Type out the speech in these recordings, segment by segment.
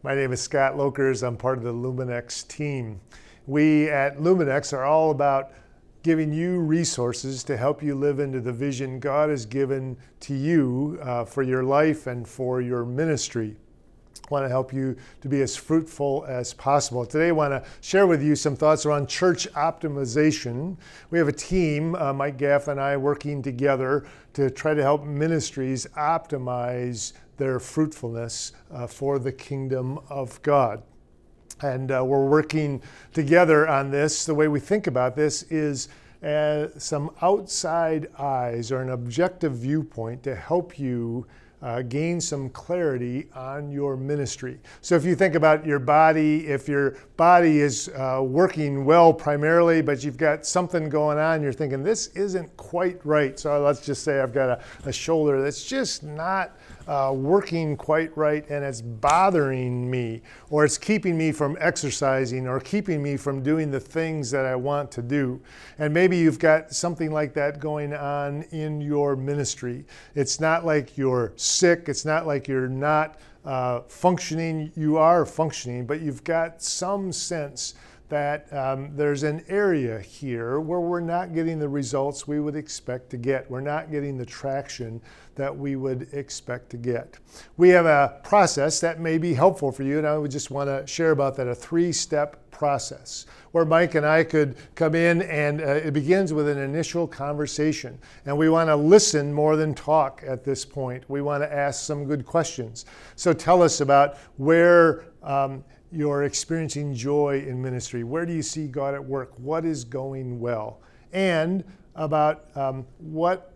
My name is Scott Lokers. I'm part of the Luminex team. We at Luminex are all about giving you resources to help you live into the vision God has given to you for your life and for your ministry. I want to help you to be as fruitful as possible. Today I want to share with you some thoughts around church optimization. We have a team, Mike Gaff and I, working together to try to help ministries optimize their fruitfulness for the kingdom of God. And we're working together on this. The way we think about this is some outside eyes or an objective viewpoint to help you gain some clarity on your ministry. So if you think about your body, if your body is working well primarily, but you've got something going on, you're thinking, this isn't quite right. So let's just say I've got a shoulder that's just not working quite right, and it's bothering me, or it's keeping me from exercising, or keeping me from doing the things that I want to do. And maybe you've got something like that going on in your ministry. It's not like you're sick, it's not like you're not functioning. You are functioning, but you've got some sense that there's an area here where we're not getting the results we would expect to get. We're not getting the traction that we would expect to get. We have a process that may be helpful for you, and I would just want to share about that, a 3-step process where Mike and I could come in, and it begins with an initial conversation. And we want to listen more than talk at this point. We want to ask some good questions. So tell us about where you're experiencing joy in ministry. Where do you see God at work? What is going well? And about what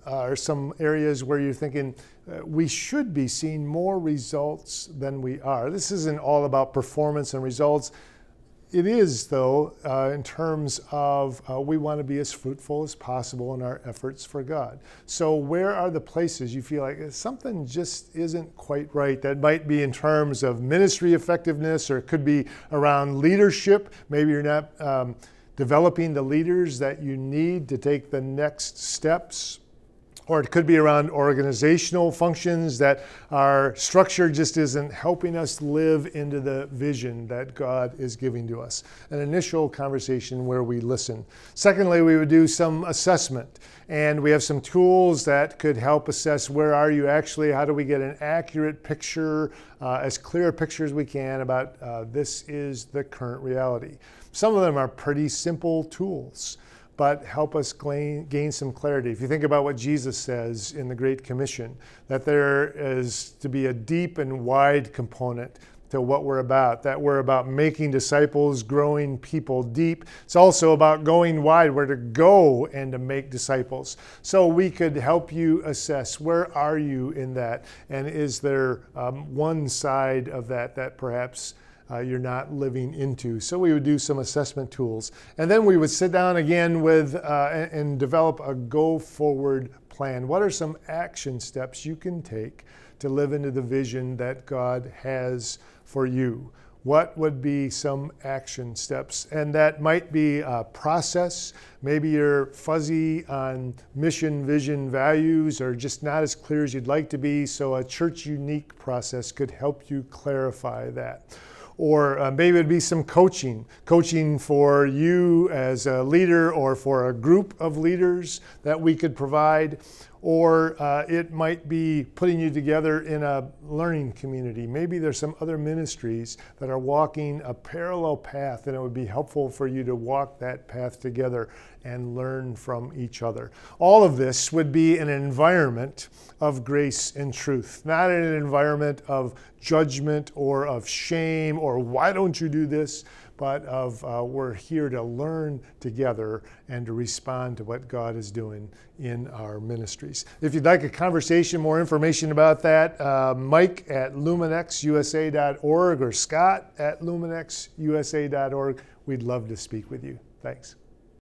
are some areas where you're thinking we should be seeing more results than we are. This isn't all about performance and results. It is, though, in terms of we want to be as fruitful as possible in our efforts for God. So where are the places you feel like something just isn't quite right? That might be in terms of ministry effectiveness, or it could be around leadership. Maybe you're not developing the leaders that you need to take the next steps. Or it could be around organizational functions that our structure just isn't helping us live into the vision that God is giving to us. An initial conversation where we listen. Secondly, we would do some assessment. And we have some tools that could help assess where are you actually, how do we get an accurate picture, as clear a picture as we can about this is the current reality. Some of them are pretty simple tools, but help us gain some clarity. If you think about what Jesus says in the Great Commission, that there is to be a deep and wide component to what we're about, that we're about making disciples, growing people deep. It's also about going wide, where to go and to make disciples. So we could help you assess where are you in that, and is there one side of that that perhaps you're not living into. So we would do some assessment tools. And then we would sit down again with and develop a go-forward plan. What are some action steps you can take to live into the vision that God has for you? What would be some action steps? And that might be a process. Maybe you're fuzzy on mission, vision, values, or just not as clear as you'd like to be. So a church unique process could help you clarify that. Or maybe it'd be some coaching for you as a leader or for a group of leaders that we could provide. Or it might be putting you together in a learning community. Maybe there's some other ministries that are walking a parallel path, and it would be helpful for you to walk that path together and learn from each other. All of this would be an environment of grace and truth, not an environment of judgment or of shame or why don't you do this, but of we're here to learn together and to respond to what God is doing in our ministries. If you'd like a conversation, more information about that, Mike at luminexusa.org or Scott at luminexusa.org. We'd love to speak with you. Thanks.